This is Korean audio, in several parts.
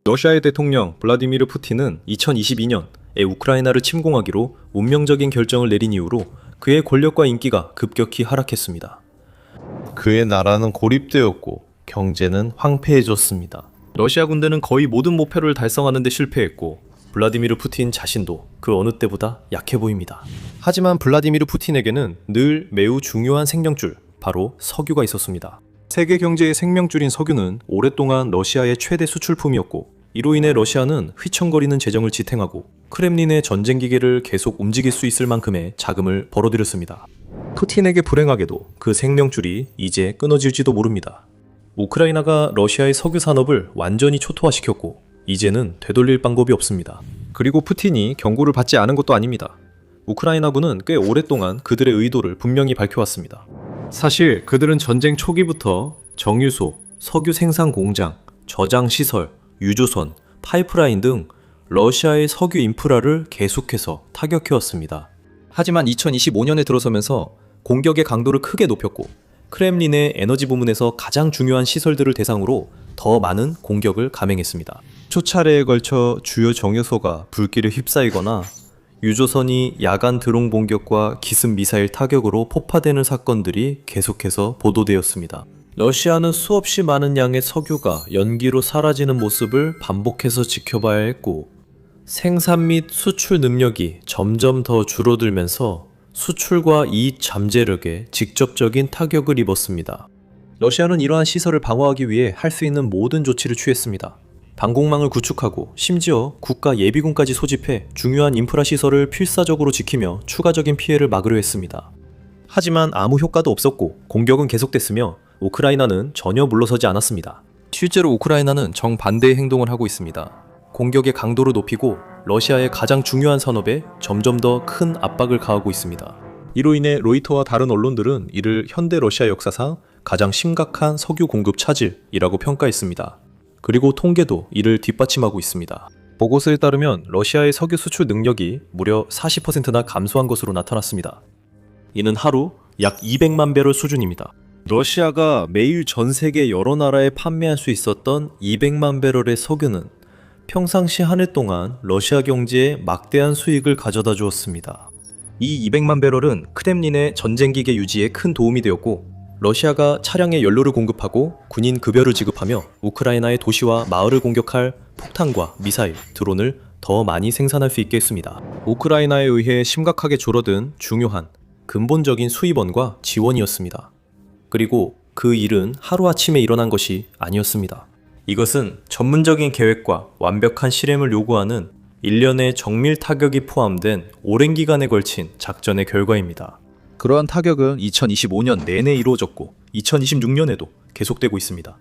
러시아의 대통령 블라디미르 푸틴은 2022년에 우크라이나를 침공하기로 운명적인 결정을 내린 이후로 그의 권력과 인기가 급격히 하락했습니다. 그의 나라는 고립되었고 경제는 황폐해졌습니다. 러시아 군대는 거의 모든 목표를 달성하는 데 실패했고 블라디미르 푸틴 자신도 그 어느 때보다 약해 보입니다. 하지만 블라디미르 푸틴에게는 늘 매우 중요한 생명줄, 바로 석유가 있었습니다. 세계 경제의 생명줄인 석유는 오랫동안 러시아의 최대 수출품이었고 이로 인해 러시아는 휘청거리는 재정을 지탱하고 크렘린의 전쟁 기계를 계속 움직일 수 있을 만큼의 자금을 벌어들였습니다. 푸틴에게 불행하게도 그 생명줄이 이제 끊어질지도 모릅니다. 우크라이나가 러시아의 석유 산업을 완전히 초토화시켰고 이제는 되돌릴 방법이 없습니다. 그리고 푸틴이 경고를 받지 않은 것도 아닙니다. 우크라이나군은 꽤 오랫동안 그들의 의도를 분명히 밝혀왔습니다. 사실 그들은 전쟁 초기부터 정유소, 석유 생산 공장, 저장 시설, 유조선, 파이프라인 등 러시아의 석유 인프라를 계속해서 타격해왔습니다. 하지만 2025년에 들어서면서 공격의 강도를 크게 높였고 크렘린의 에너지 부문에서 가장 중요한 시설들을 대상으로 더 많은 공격을 감행했습니다. 수차례에 걸쳐 주요 정유소가 불길에 휩싸이거나 유조선이 야간 드론 공격과 기습 미사일 타격으로 폭파되는 사건들이 계속해서 보도되었습니다. 러시아는 수없이 많은 양의 석유가 연기로 사라지는 모습을 반복해서 지켜봐야 했고 생산 및 수출 능력이 점점 더 줄어들면서 수출과 이익 잠재력에 직접적인 타격을 입었습니다. 러시아는 이러한 시설을 방어하기 위해 할 수 있는 모든 조치를 취했습니다. 방공망을 구축하고 심지어 국가 예비군까지 소집해 중요한 인프라 시설을 필사적으로 지키며 추가적인 피해를 막으려 했습니다. 하지만 아무 효과도 없었고 공격은 계속됐으며 우크라이나는 전혀 물러서지 않았습니다. 실제로 우크라이나는 정반대의 행동을 하고 있습니다. 공격의 강도를 높이고 러시아의 가장 중요한 산업에 점점 더 큰 압박을 가하고 있습니다. 이로 인해 로이터와 다른 언론들은 이를 현대 러시아 역사상 가장 심각한 석유 공급 차질이라고 평가했습니다. 그리고 통계도 이를 뒷받침하고 있습니다. 보고서에 따르면 러시아의 석유 수출 능력이 무려 40%나 감소한 것으로 나타났습니다. 이는 하루 약 200만 배럴 수준입니다. 러시아가 매일 전 세계 여러 나라에 판매할 수 있었던 200만 배럴의 석유는 평상시 한 해 동안 러시아 경제에 막대한 수익을 가져다 주었습니다. 이 200만 배럴은 크렘린의 전쟁기계 유지에 큰 도움이 되었고 러시아가 차량에 연료를 공급하고 군인 급여를 지급하며 우크라이나의 도시와 마을을 공격할 폭탄과 미사일, 드론을 더 많이 생산할 수 있게 했습니다. 우크라이나에 의해 심각하게 줄어든 중요한 근본적인 수입원과 지원이었습니다. 그리고 그 일은 하루아침에 일어난 것이 아니었습니다. 이것은 전문적인 계획과 완벽한 실행을 요구하는 일련의 정밀 타격이 포함된 오랜 기간에 걸친 작전의 결과입니다. 그러한 타격은 2025년 내내 이루어졌고 2026년에도 계속되고 있습니다.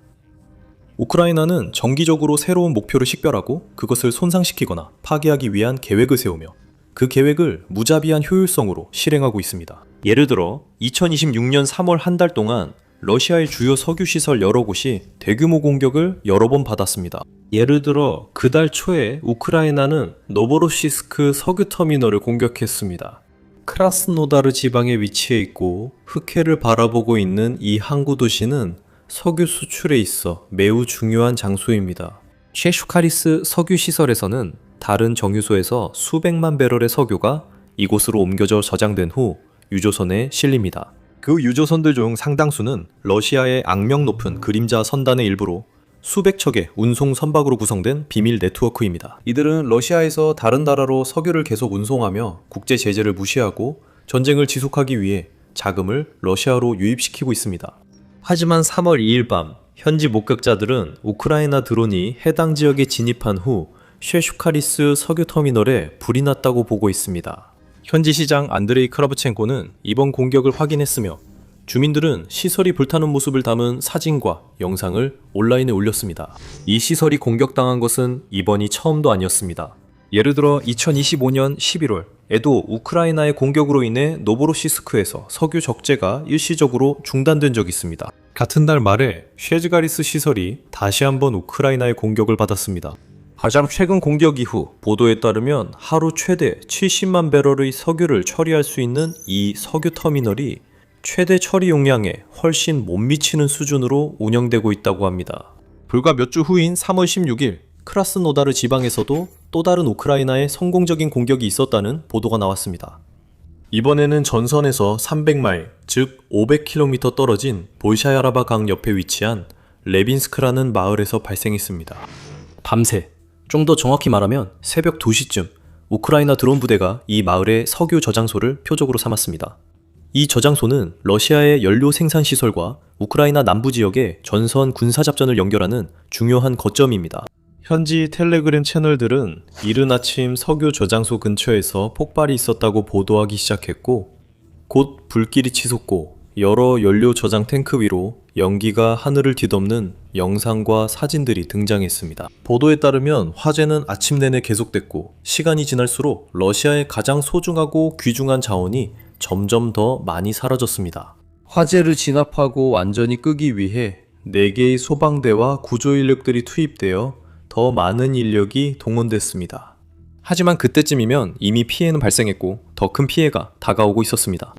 우크라이나는 정기적으로 새로운 목표를 식별하고 그것을 손상시키거나 파괴하기 위한 계획을 세우며 그 계획을 무자비한 효율성으로 실행하고 있습니다. 예를 들어 2026년 3월 한 달 동안 러시아의 주요 석유시설 여러 곳이 대규모 공격을 여러 번 받았습니다. 예를 들어 그달 초에 우크라이나는 노보로시스크 석유터미널을 공격했습니다. 크라스노다르 지방에 위치해 있고 흑해를 바라보고 있는 이 항구 도시는 석유 수출에 있어 매우 중요한 장소입니다. 셰슈카리스 석유시설에서는 다른 정유소에서 수백만 배럴의 석유가 이곳으로 옮겨져 저장된 후 유조선에 실립니다. 그 유조선들 중 상당수는 러시아의 악명 높은 그림자 선단의 일부로 수백 척의 운송 선박으로 구성된 비밀 네트워크입니다. 이들은 러시아에서 다른 나라로 석유를 계속 운송하며 국제 제재를 무시하고 전쟁을 지속하기 위해 자금을 러시아로 유입시키고 있습니다. 하지만 3월 2일 밤 현지 목격자들은 우크라이나 드론이 해당 지역에 진입한 후 셰슈카리스 석유터미널에 불이 났다고 보고 있습니다. 현지 시장 안드레이 크라브첸코는 이번 공격을 확인했으며 주민들은 시설이 불타는 모습을 담은 사진과 영상을 온라인에 올렸습니다. 이 시설이 공격당한 것은 이번이 처음도 아니었습니다. 예를 들어 2025년 11월에도 우크라이나의 공격으로 인해 노보로시스크에서 석유 적재가 일시적으로 중단된 적이 있습니다. 같은 달 말에 쉐즈가리스 시설이 다시 한번 우크라이나의 공격을 받았습니다. 가장 최근 공격 이후 보도에 따르면 하루 최대 70만 배럴의 석유를 처리할 수 있는 이 석유 터미널이 최대 처리 용량에 훨씬 못 미치는 수준으로 운영되고 있다고 합니다. 불과 몇 주 후인 3월 16일 크라스노다르 지방에서도 또 다른 우크라이나의 성공적인 공격이 있었다는 보도가 나왔습니다. 이번에는 전선에서 300마일, 즉 500km 떨어진 볼샤야라바 강 옆에 위치한 레빈스크라는 마을에서 발생했습니다. 밤새, 좀 더 정확히 말하면 새벽 2시쯤 우크라이나 드론 부대가 이 마을의 석유 저장소를 표적으로 삼았습니다. 이 저장소는 러시아의 연료 생산 시설과 우크라이나 남부 지역의 전선 군사작전을 연결하는 중요한 거점입니다. 현지 텔레그램 채널들은 이른 아침 석유 저장소 근처에서 폭발이 있었다고 보도하기 시작했고, 곧 불길이 치솟고 여러 연료 저장 탱크 위로 연기가 하늘을 뒤덮는 영상과 사진들이 등장했습니다. 보도에 따르면 화재는 아침 내내 계속됐고, 시간이 지날수록 러시아의 가장 소중하고 귀중한 자원이 점점 더 많이 사라졌습니다. 화재를 진압하고 완전히 끄기 위해 4개의 소방대와 구조 인력들이 투입되어 더 많은 인력이 동원됐습니다. 하지만 그때쯤이면 이미 피해는 발생했고 더 큰 피해가 다가오고 있었습니다.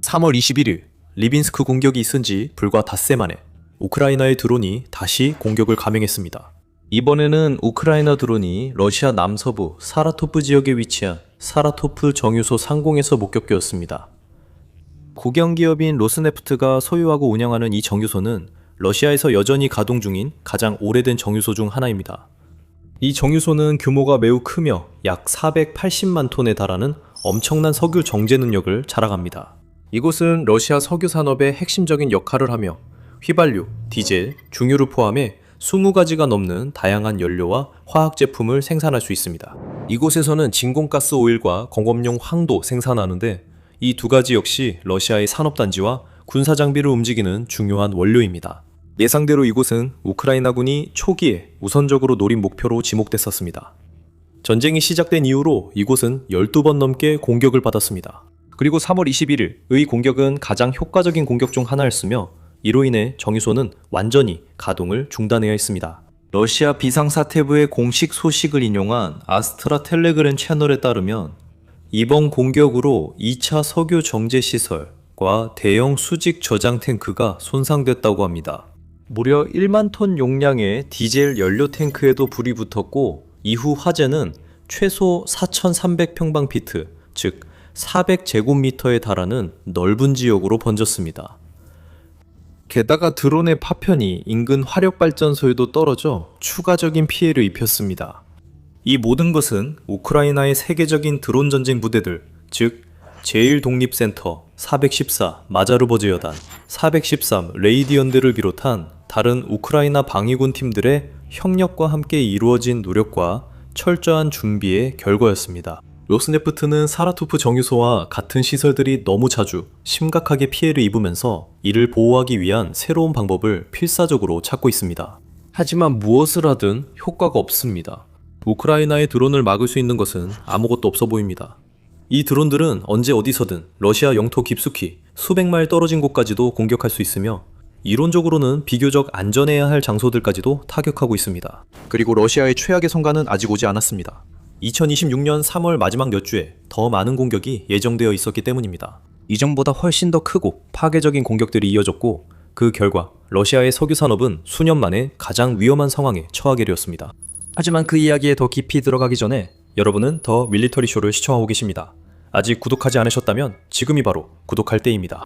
3월 21일 리빈스크 공격이 있은 지 불과 닷새 만에 우크라이나의 드론이 다시 공격을 감행했습니다. 이번에는 우크라이나 드론이 러시아 남서부 사라토프 지역에 위치한 사라토프 정유소 상공에서 목격되었습니다. 국영기업인 로스네프트가 소유하고 운영하는 이 정유소는 러시아에서 여전히 가동 중인 가장 오래된 정유소 중 하나입니다. 이 정유소는 규모가 매우 크며 약 480만 톤에 달하는 엄청난 석유 정제 능력을 자랑합니다. 이곳은 러시아 석유 산업의 핵심적인 역할을 하며 휘발유, 디젤, 중유를 포함해 20가지가 넘는 다양한 연료와 화학 제품을 생산할 수 있습니다. 이곳에서는 진공가스 오일과 공업용 황도 생산하는데 이 두 가지 역시 러시아의 산업단지와 군사장비를 움직이는 중요한 원료입니다. 예상대로 이곳은 우크라이나군이 초기에 우선적으로 노린 목표로 지목됐었습니다. 전쟁이 시작된 이후로 이곳은 12번 넘게 공격을 받았습니다. 그리고 3월 21일의 공격은 가장 효과적인 공격 중 하나였으며 이로 인해 정유소는 완전히 가동을 중단해야 했습니다. 러시아 비상사태부의 공식 소식을 인용한 아스트라 텔레그램 채널에 따르면 이번 공격으로 2차 석유 정제 시설과 대형 수직 저장 탱크가 손상됐다고 합니다. 무려 1만 톤 용량의 디젤 연료 탱크에도 불이 붙었고 이후 화재는 최소 4,300평방피트, 즉 400제곱미터에 달하는 넓은 지역으로 번졌습니다. 게다가 드론의 파편이 인근 화력발전소에도 떨어져 추가적인 피해를 입혔습니다. 이 모든 것은 우크라이나의 세계적인 드론 전쟁 부대들, 즉 제1독립센터, 414 마자르버즈 여단, 413 레이디언대를 비롯한 다른 우크라이나 방위군 팀들의 협력과 함께 이루어진 노력과 철저한 준비의 결과였습니다. 로스네프트는 사라토프 정유소와 같은 시설들이 너무 자주 심각하게 피해를 입으면서 이를 보호하기 위한 새로운 방법을 필사적으로 찾고 있습니다. 하지만 무엇을 하든 효과가 없습니다. 우크라이나의 드론을 막을 수 있는 것은 아무것도 없어 보입니다. 이 드론들은 언제 어디서든 러시아 영토 깊숙이 수백 마일 떨어진 곳까지도 공격할 수 있으며 이론적으로는 비교적 안전해야 할 장소들까지도 타격하고 있습니다. 그리고 러시아의 최악의 성과는 아직 오지 않았습니다. 2026년 3월 마지막 몇 주에 더 많은 공격이 예정되어 있었기 때문입니다. 이전보다 훨씬 더 크고 파괴적인 공격들이 이어졌고 그 결과 러시아의 석유 산업은 수년 만에 가장 위험한 상황에 처하게 되었습니다. 하지만 그 이야기에 더 깊이 들어가기 전에 여러분은 더 밀리터리 쇼를 시청하고 계십니다. 아직 구독하지 않으셨다면 지금이 바로 구독할 때입니다.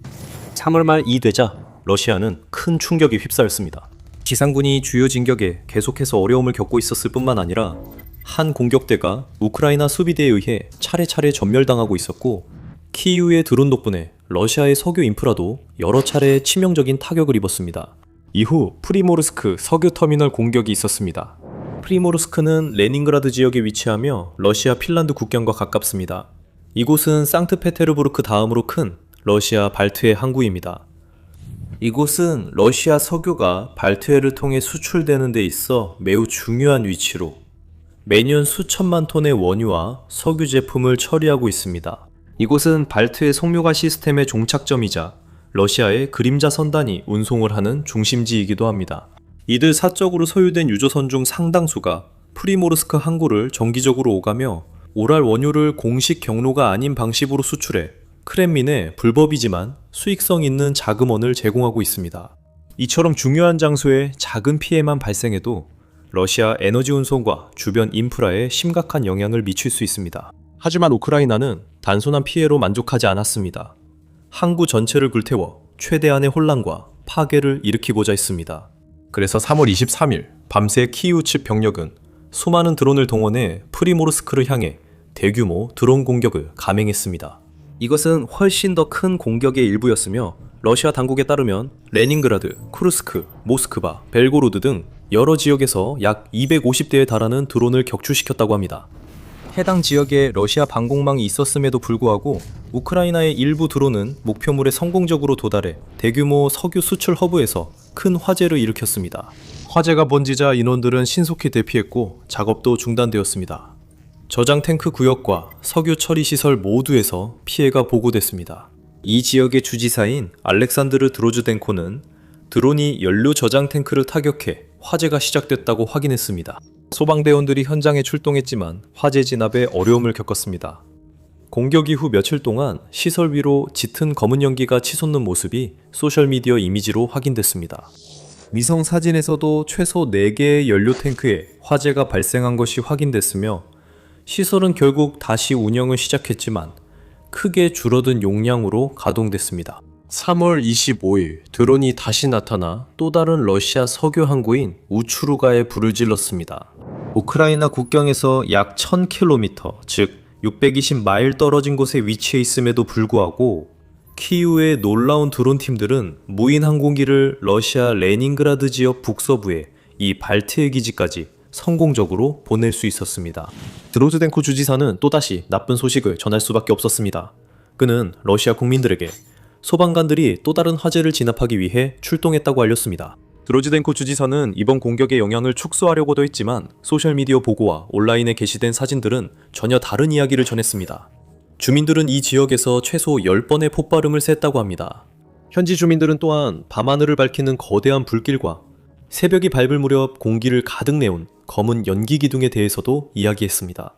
3월 말 이 되자 러시아는 큰 충격에 휩싸였습니다. 지상군이 주요 진격에 계속해서 어려움을 겪고 있었을 뿐만 아니라 한 공격대가 우크라이나 수비대에 의해 차례차례 전멸당하고 있었고 키이우의 드론 덕분에 러시아의 석유 인프라도 여러 차례 치명적인 타격을 입었습니다. 이후 프리모르스크 석유 터미널 공격이 있었습니다. 프리모르스크는 레닌그라드 지역에 위치하며 러시아 핀란드 국경과 가깝습니다. 이곳은 상트페테르부르크 다음으로 큰 러시아 발트해 항구입니다. 이곳은 러시아 석유가 발트해를 통해 수출되는 데 있어 매우 중요한 위치로 매년 수천만 톤의 원유와 석유 제품을 처리하고 있습니다. 이곳은 발트해 석유화 시스템의 종착점이자 러시아의 그림자 선단이 운송을 하는 중심지이기도 합니다. 이들 사적으로 소유된 유조선 중 상당수가 프리모르스크 항구를 정기적으로 오가며 오랄 원유를 공식 경로가 아닌 방식으로 수출해 크렘린에 불법이지만 수익성 있는 자금원을 제공하고 있습니다. 이처럼 중요한 장소에 작은 피해만 발생해도 러시아 에너지 운송과 주변 인프라에 심각한 영향을 미칠 수 있습니다. 하지만 우크라이나는 단순한 피해로 만족하지 않았습니다. 항구 전체를 불태워 최대한의 혼란과 파괴를 일으키고자 했습니다. 그래서 3월 23일 밤새 키이우 측 병력은 수많은 드론을 동원해 프리모르스크를 향해 대규모 드론 공격을 감행했습니다. 이것은 훨씬 더 큰 공격의 일부였으며 러시아 당국에 따르면 레닌그라드, 쿠르스크, 모스크바, 벨고로드 등 여러 지역에서 약 250대에 달하는 드론을 격추시켰다고 합니다. 해당 지역에 러시아 방공망이 있었음에도 불구하고 우크라이나의 일부 드론은 목표물에 성공적으로 도달해 대규모 석유 수출 허브에서 큰 화재를 일으켰습니다. 화재가 번지자 인원들은 신속히 대피했고 작업도 중단되었습니다. 저장 탱크 구역과 석유 처리 시설 모두에서 피해가 보고됐습니다. 이 지역의 주지사인 알렉산드르 드로즈덴코는 드론이 연료 저장 탱크를 타격해 화재가 시작됐다고 확인했습니다. 소방대원들이 현장에 출동했지만 화재 진압에 어려움을 겪었습니다. 공격 이후 며칠 동안 시설 위로 짙은 검은 연기가 치솟는 모습이 소셜미디어 이미지로 확인됐습니다. 위성 사진에서도 최소 4개의 연료 탱크에 화재가 발생한 것이 확인됐으며 시설은 결국 다시 운영을 시작했지만 크게 줄어든 용량으로 가동됐습니다. 3월 25일 드론이 다시 나타나 또 다른 러시아 석유 항구인 우추루가에 불을 질렀습니다. 우크라이나 국경에서 약 1000km, 즉 620마일 떨어진 곳에 위치해 있음에도 불구하고 키이우의 놀라운 드론 팀들은 무인 항공기를 러시아 레닌그라드 지역 북서부에 이 발트해 기지까지 성공적으로 보낼 수 있었습니다. 드로즈덴코 주지사는 또다시 나쁜 소식을 전할 수밖에 없었습니다. 그는 러시아 국민들에게 소방관들이 또 다른 화재를 진압하기 위해 출동했다고 알렸습니다. 드로즈덴코 주지사는 이번 공격의 영향을 축소하려고도 했지만 소셜미디어 보고와 온라인에 게시된 사진들은 전혀 다른 이야기를 전했습니다. 주민들은 이 지역에서 최소 10번의 폭발음을 셌다고 합니다. 현지 주민들은 또한 밤하늘을 밝히는 거대한 불길과 새벽이 밝을 무렵 공기를 가득 내온 검은 연기 기둥에 대해서도 이야기했습니다.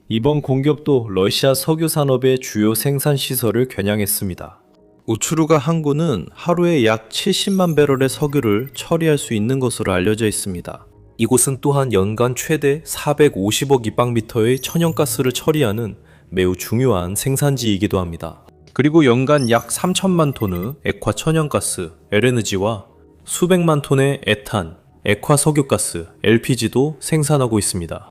이번 공격도 러시아 석유 산업의 주요 생산 시설을 겨냥했습니다. 우추루가 항구는 하루에 약 70만 배럴의 석유를 처리할 수 있는 것으로 알려져 있습니다. 이곳은 또한 연간 최대 450억 입방미터의 천연가스를 처리하는 매우 중요한 생산지이기도 합니다. 그리고 연간 약 3천만 톤의 액화 천연가스, LNG와 수백만 톤의 에탄, 액화 석유가스, LPG도 생산하고 있습니다.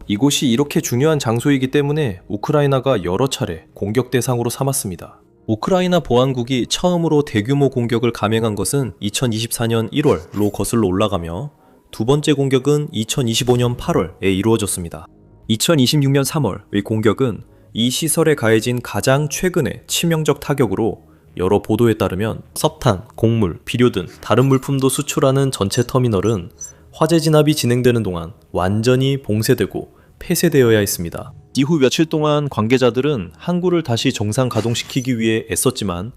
이곳이 이렇게 중요한 장소이기 때문에 우크라이나가 여러 차례 공격 대상으로 삼았습니다. 우크라이나 보안국이 처음으로 대규모 공격을 감행한 것은 2024년 1월로 거슬러 올라가며 두 번째 공격은 2025년 8월에 이루어졌습니다. 2026년 3월의 공격은 이 시설에 가해진 가장 최근의 치명적 타격으로 여러 보도에 따르면 석탄, 곡물, 비료 등 다른 물품도 수출하는 전체 터미널은 화재 진압이 진행되는 동안 완전히 봉쇄되고 폐쇄되어야 했습니다. 이후 며칠 동안 관계자들은 항구를 다시 정상 가동시키기 위해 애썼지만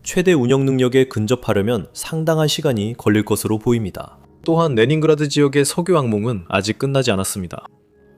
최대 운영 능력에 근접하려면 상당한 시간이 걸릴 것으로 보입니다. 또한 레닌그라드 지역의 석유 항목은 아직 끝나지 않았습니다.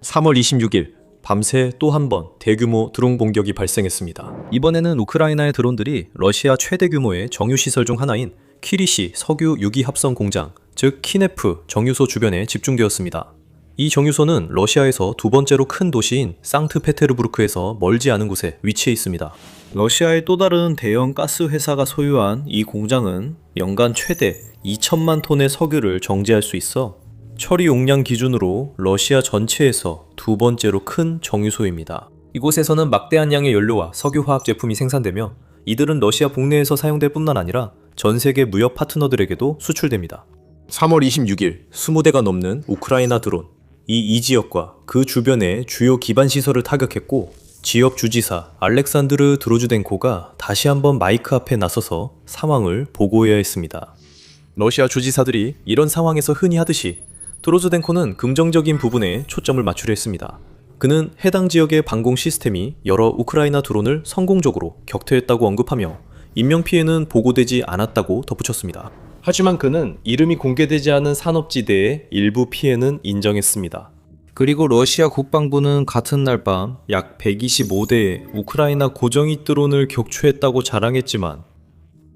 3월 26일 밤새 또 한 번 대규모 드론 공격이 발생했습니다. 이번에는 우크라이나의 드론들이 러시아 최대 규모의 정유시설 중 하나인 키리시 석유 유기 합성 공장, 즉 키네프 정유소 주변에 집중되었습니다. 이 정유소는 러시아에서 두 번째로 큰 도시인 상트페테르부르크에서 멀지 않은 곳에 위치해 있습니다. 러시아의 또 다른 대형 가스 회사가 소유한 이 공장은 연간 최대 2천만 톤의 석유를 정제할 수 있어 처리 용량 기준으로 러시아 전체에서 두 번째로 큰 정유소입니다. 이곳에서는 막대한 양의 연료와 석유화학 제품이 생산되며 이들은 러시아 국내에서 사용될 뿐만 아니라 전 세계 무역 파트너들에게도 수출됩니다. 3월 26일 20대가 넘는 우크라이나 드론, 이 지역과 그 주변의 주요 기반 시설을 타격했고 지역 주지사 알렉산드르 드로주덴코가 다시 한번 마이크 앞에 나서서 상황을 보고해야 했습니다. 러시아 주지사들이 이런 상황에서 흔히 하듯이 드로즈덴코는 긍정적인 부분에 초점을 맞추려 했습니다. 그는 해당 지역의 방공 시스템이 여러 우크라이나 드론을 성공적으로 격퇴했다고 언급하며 인명피해는 보고되지 않았다고 덧붙였습니다. 하지만 그는 이름이 공개되지 않은 산업지대의 일부 피해는 인정했습니다. 그리고 러시아 국방부는 같은 날 밤 약 125대의 우크라이나 고정익 드론을 격추했다고 자랑했지만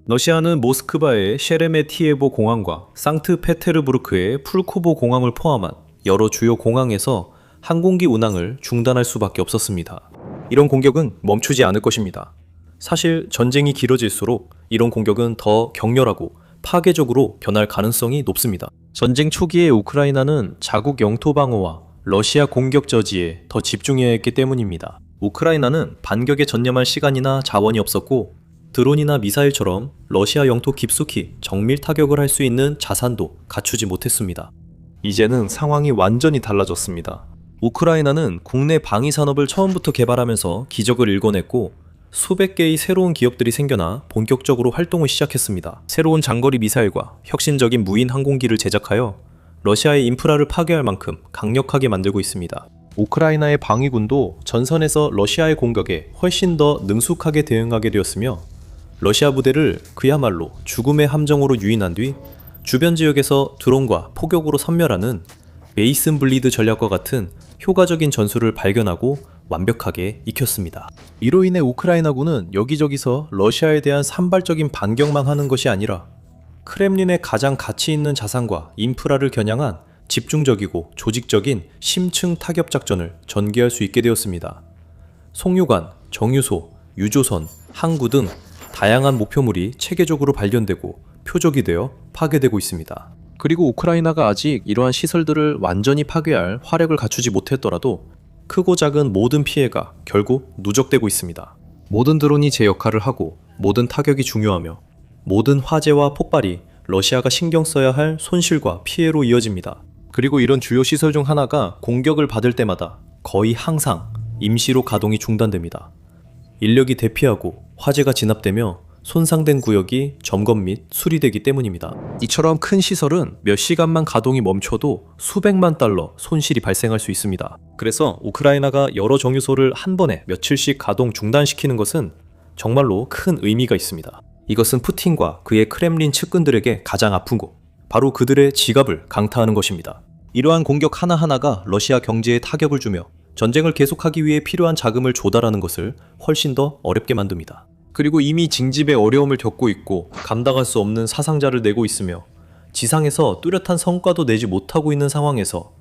러시아는 모스크바의 셰레메티에보 공항과 상트페테르부르크의 풀코보 공항을 포함한 여러 주요 공항에서 항공기 운항을 중단할 수밖에 없었습니다. 이런 공격은 멈추지 않을 것입니다. 사실 전쟁이 길어질수록 이런 공격은 더 격렬하고 파괴적으로 변할 가능성이 높습니다. 전쟁 초기에 우크라이나는 자국 영토 방어와 러시아 공격 저지에 더 집중해야 했기 때문입니다. 우크라이나는 반격에 전념할 시간이나 자원이 없었고 드론이나 미사일처럼 러시아 영토 깊숙이 정밀 타격을 할 수 있는 자산도 갖추지 못했습니다. 이제는 상황이 완전히 달라졌습니다. 우크라이나는 국내 방위 산업을 처음부터 개발하면서 기적을 일궈냈고 수백 개의 새로운 기업들이 생겨나 본격적으로 활동을 시작했습니다. 새로운 장거리 미사일과 혁신적인 무인 항공기를 제작하여 러시아의 인프라를 파괴할 만큼 강력하게 만들고 있습니다. 우크라이나의 방위군도 전선에서 러시아의 공격에 훨씬 더 능숙하게 대응하게 되었으며 러시아 부대를 그야말로 죽음의 함정으로 유인한 뒤 주변 지역에서 드론과 포격으로 섬멸하는 메이슨 블리드 전략과 같은 효과적인 전술을 발견하고 완벽하게 익혔습니다. 이로 인해 우크라이나군은 여기저기서 러시아에 대한 산발적인 반격만 하는 것이 아니라 크렘린의 가장 가치 있는 자산과 인프라를 겨냥한 집중적이고 조직적인 심층 타격 작전을 전개할 수 있게 되었습니다. 송유관, 정유소, 유조선, 항구 등 다양한 목표물이 체계적으로 발견되고 표적이 되어 파괴되고 있습니다. 그리고 우크라이나가 아직 이러한 시설들을 완전히 파괴할 화력을 갖추지 못했더라도 크고 작은 모든 피해가 결국 누적되고 있습니다. 모든 드론이 제 역할을 하고 모든 타격이 중요하며 모든 화재와 폭발이 러시아가 신경 써야 할 손실과 피해로 이어집니다. 그리고 이런 주요 시설 중 하나가 공격을 받을 때마다 거의 항상 임시로 가동이 중단됩니다. 인력이 대피하고 화재가 진압되며 손상된 구역이 점검 및 수리되기 때문입니다. 이처럼 큰 시설은 몇 시간만 가동이 멈춰도 수백만 달러 손실이 발생할 수 있습니다. 그래서 우크라이나가 여러 정유소를 한 번에 며칠씩 가동 중단시키는 것은 정말로 큰 의미가 있습니다. 이것은 푸틴과 그의 크렘린 측근들에게 가장 아픈 거, 바로 그들의 지갑을 강타하는 것입니다. 이러한 공격 하나하나가 러시아 경제에 타격을 주며 전쟁을 계속하기 위해 필요한 자금을 조달하는 것을 훨씬 더 어렵게 만듭니다. 그리고 이미 징집의 어려움을 겪고 있고 감당할 수 없는 사상자를 내고 있으며 지상에서 뚜렷한 성과도 내지 못하고 있는 상황에서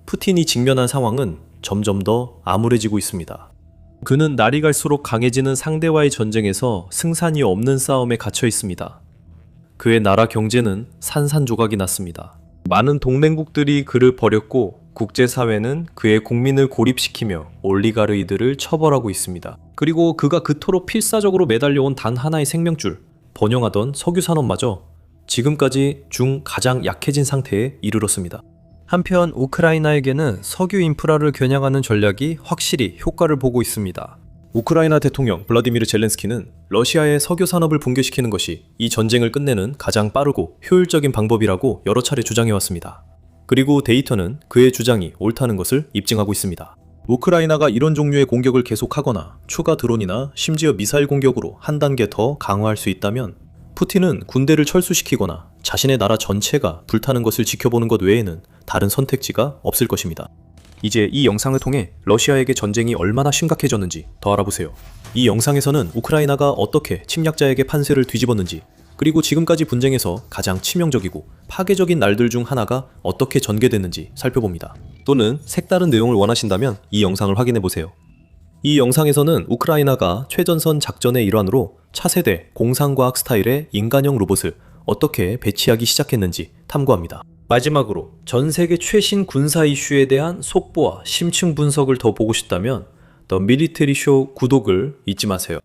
푸틴이 직면한 상황은 점점 더 암울해지고 있습니다. 그는 날이 갈수록 강해지는 상대와의 전쟁에서 승산이 없는 싸움에 갇혀 있습니다. 그의 나라 경제는 산산조각이 났습니다. 많은 동맹국들이 그를 버렸고 국제사회는 그의 국민을 고립시키며 올리가르이들을 처벌하고 있습니다. 그리고 그가 그토록 필사적으로 매달려온 단 하나의 생명줄, 번영하던 석유산업마저 지금까지 중 가장 약해진 상태에 이르렀습니다. 한편 우크라이나에게는 석유 인프라를 겨냥하는 전략이 확실히 효과를 보고 있습니다. 우크라이나 대통령 블라디미르 젤렌스키는 러시아의 석유 산업을 붕괴시키는 것이 이 전쟁을 끝내는 가장 빠르고 효율적인 방법이라고 여러 차례 주장해왔습니다. 그리고 데이터는 그의 주장이 옳다는 것을 입증하고 있습니다. 우크라이나가 이런 종류의 공격을 계속하거나 추가 드론이나 심지어 미사일 공격으로 한 단계 더 강화할 수 있다면 푸틴은 군대를 철수시키거나 자신의 나라 전체가 불타는 것을 지켜보는 것 외에는 다른 선택지가 없을 것입니다. 이제 이 영상을 통해 러시아에게 전쟁이 얼마나 심각해졌는지 더 알아보세요. 이 영상에서는 우크라이나가 어떻게 침략자에게 판세를 뒤집었는지, 그리고 지금까지 분쟁에서 가장 치명적이고 파괴적인 날들 중 하나가 어떻게 전개됐는지 살펴봅니다. 또는 색다른 내용을 원하신다면 이 영상을 확인해보세요. 이 영상에서는 우크라이나가 최전선 작전의 일환으로 차세대 공상과학 스타일의 인간형 로봇을 어떻게 배치하기 시작했는지 탐구합니다. 마지막으로 전 세계 최신 군사 이슈에 대한 속보와 심층 분석을 더 보고 싶다면 더 밀리터리 쇼 구독을 잊지 마세요.